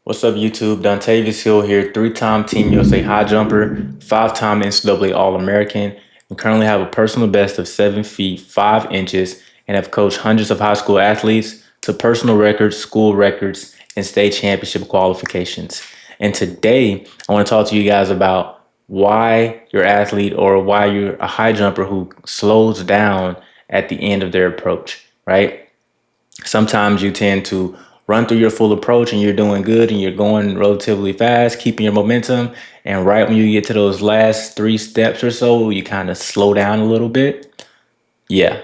What's up, YouTube? Dontavious Hill here, three-time Team USA high jumper, five-time NCAA All-American, and currently have a personal best of 7 feet 5 inches, and have coached hundreds of high school athletes to personal records, school records, and state championship qualifications. And today, I want to talk to you guys about why your athlete or why you're a high jumper who slows down at the end of their approach, right? Sometimes you tend to run through your full approach and you're doing good and you're going relatively fast, keeping your momentum. And right when you get to those last 3 steps or so, you kind of slow down a little bit. Yeah,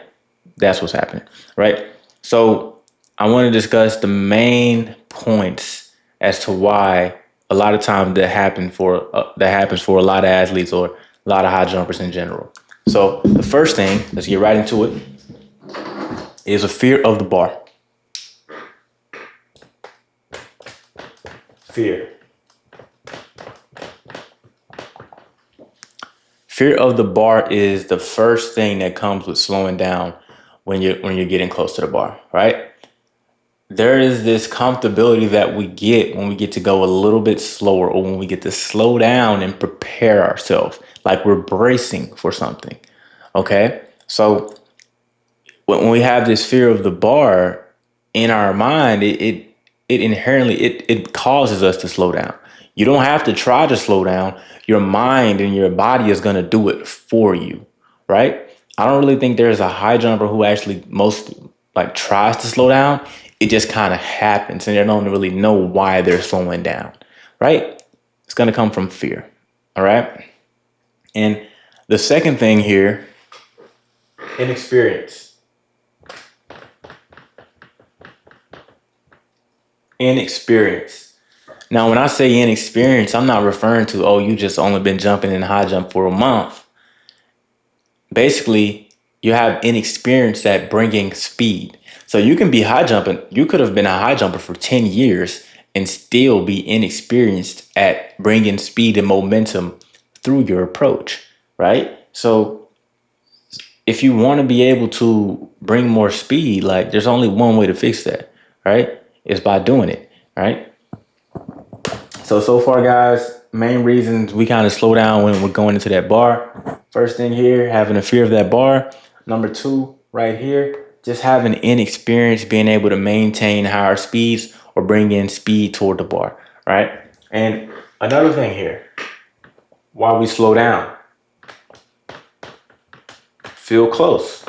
that's what's happening, right? So I want to discuss the main points as to why a lot of times that happens for a lot of athletes or a lot of high jumpers in general. So the first thing, let's get right into it, is a fear of the bar. Fear. Fear of the bar is the first thing that comes with slowing down when you're getting close to the bar, right? There is this comfortability that we get when we get to go a little bit slower or when we get to slow down and prepare ourselves like we're bracing for something. Okay? So when we have this fear of the bar in our mind, it inherently it causes us to slow down. You don't have to try to slow down. Your mind and your body is going to do it for you, right? I don't really think there's a high jumper who actually most like tries to slow down. It just kind of happens and they don't really know why they're slowing down, right? It's going to come from fear, all right? And the second thing here, inexperience. Inexperience. Now, when I say inexperience, I'm not referring to, oh, you just only been jumping in high jump for a month. Basically, you have inexperience at bringing speed. So you can be high jumping. You could have been a high jumper for 10 years and still be inexperienced at bringing speed and momentum through your approach, right? So if you want to be able to bring more speed, like there's only one way to fix that, right? It's by doing it, right? So far, guys, main reasons we kind of slow down when we're going into that bar. First thing here, having a fear of that bar. Number 2, right here, just having inexperience being able to maintain higher speeds or bring in speed toward the bar, right? And another thing here, why we slow down, feel close.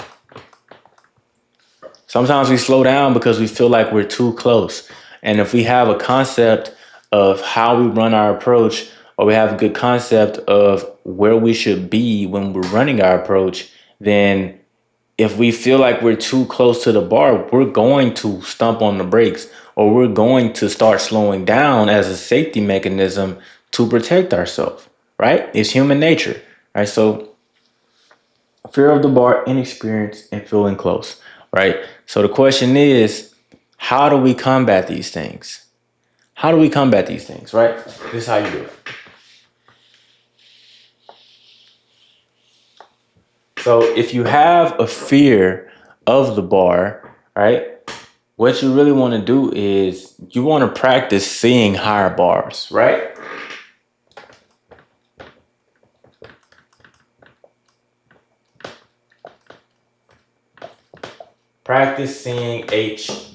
Sometimes we slow down because we feel like we're too close. And if we have a concept of how we run our approach, or we have a good concept of where we should be when we're running our approach, then if we feel like we're too close to the bar, we're going to stump on the brakes or we're going to start slowing down as a safety mechanism to protect ourselves, right? It's human nature, right? So fear of the bar, inexperience, and feeling close, right? So the question is, how do we combat these things? How do we combat these things, right? This is how you do it. So if you have a fear of the bar, right, what you really want to do is you want to practice seeing higher bars, right? Practice seeing HB.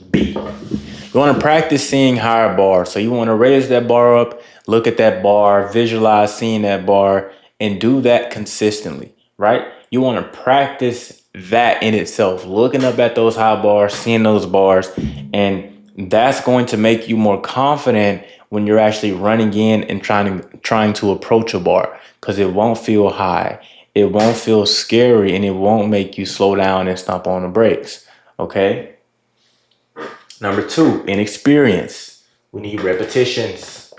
You want to practice seeing higher bars. So you want to raise that bar up, look at that bar, visualize seeing that bar, and do that consistently, right? You want to practice that in itself, looking up at those high bars, seeing those bars, and that's going to make you more confident when you're actually running in and trying to approach a bar, because it won't feel high, it won't feel scary, and it won't make you slow down and stomp on the brakes. Okay. Number 2, inexperience. We need repetitions.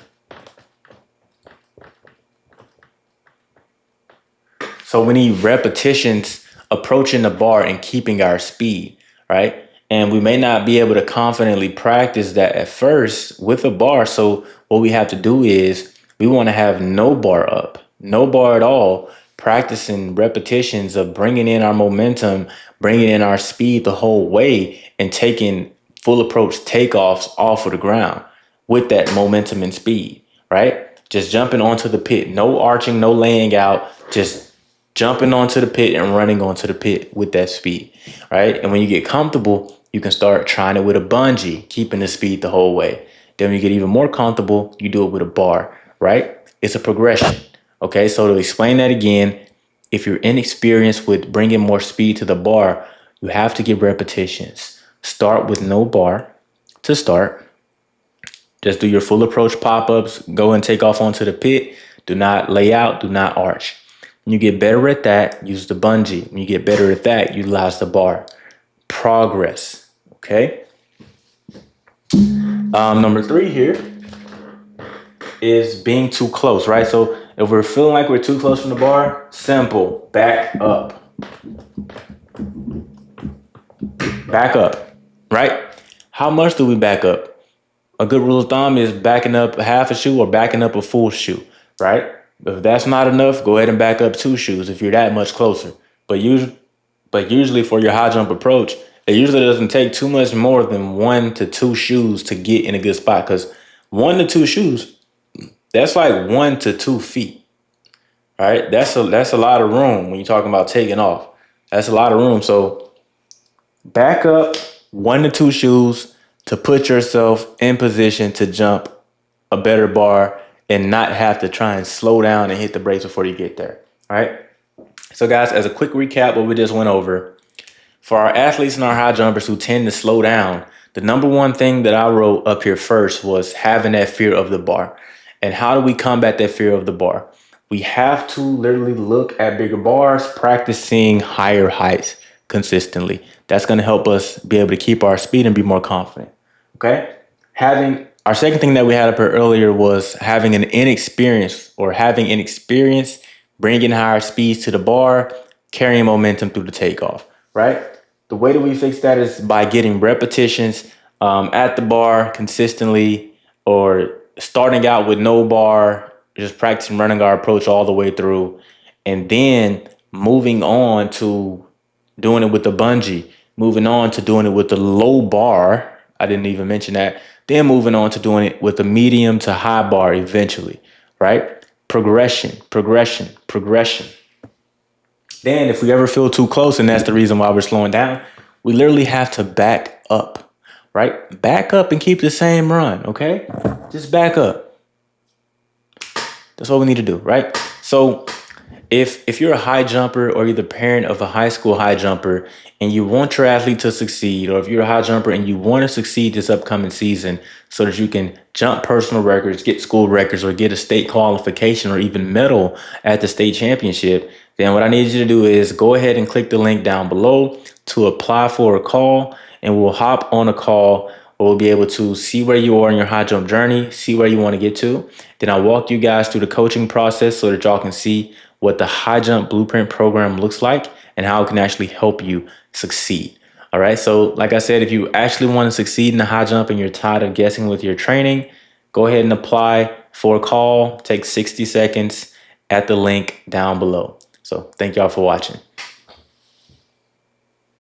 So we need repetitions approaching the bar and keeping our speed, right? And we may not be able to confidently practice that at first with a bar. So what we have to do is we want to have no bar up, no bar at all, practicing repetitions of bringing in our momentum, bringing in our speed the whole way, and taking full approach takeoffs off of the ground. with that momentum and speed, right? Just jumping onto the pit, no arching, no laying out, just jumping onto the pit and running onto the pit with that speed, right? And when you get comfortable, you can start trying it with a bungee, keeping the speed the whole way. Then when you get even more comfortable, you do it with a bar, right? It's a progression, okay? So to explain that again, if you're inexperienced with bringing more speed to the bar, you have to get repetitions. Start with no bar to start. Just do your full approach pop-ups, go and take off onto the pit. Do not lay out, do not arch. When you get better at that, use the bungee. When you get better at that, utilize the bar. Progress, okay? Number 3 here is being too close, right? So if we're feeling like we're too close from the bar, simple, back up. Back up, right? How much do we back up? A good rule of thumb is backing up half a shoe or backing up a full shoe, right? If that's not enough, go ahead and back up 2 shoes if you're that much closer. But usually for your high jump approach, it usually doesn't take too much more than 1 to 2 shoes to get in a good spot, because 1 to 2 shoes, that's like 1 to 2 feet, right? That's a lot of room when you're talking about taking off. That's a lot of room. So back up 1 to 2 shoes to put yourself in position to jump a better bar and not have to try and slow down and hit the brakes before you get there, right? So guys, as a quick recap, what we just went over, for our athletes and our high jumpers who tend to slow down, the number one thing that I wrote up here first was having that fear of the bar. And how do we combat that fear of the bar? We have to literally look at bigger bars, practicing higher heights consistently. That's going to help us be able to keep our speed and be more confident. Okay? Our second thing that we had up here earlier was having inexperience, bringing higher speeds to the bar, carrying momentum through the takeoff, right? The way that we fix that is by getting repetitions at the bar consistently, or starting out with no bar, just practicing running our approach all the way through, and then moving on to doing it with the bungee, moving on to doing it with the low bar. I didn't even mention that. Then moving on to doing it with the medium to high bar eventually, right? Progression. Then if we ever feel too close, and that's the reason why we're slowing down, we literally have to back up, right? Back up and keep the same run, okay? Just back up. That's what we need to do, right? So if you're a high jumper, or you're the parent of a high school high jumper and you want your athlete to succeed, or if you're a high jumper and you want to succeed this upcoming season so that you can jump personal records, get school records, or get a state qualification, or even medal at the state championship, then what I need you to do is go ahead and click the link down below to apply for a call, and we'll hop on a call. We'll be able to see where you are in your high jump journey, see where you want to get to. Then I'll walk you guys through the coaching process so that y'all can see what the high jump blueprint program looks like and how it can actually help you succeed. All right. So like I said, if you actually want to succeed in the high jump and you're tired of guessing with your training, go ahead and apply for a call. Take 60 seconds at the link down below. So thank y'all for watching.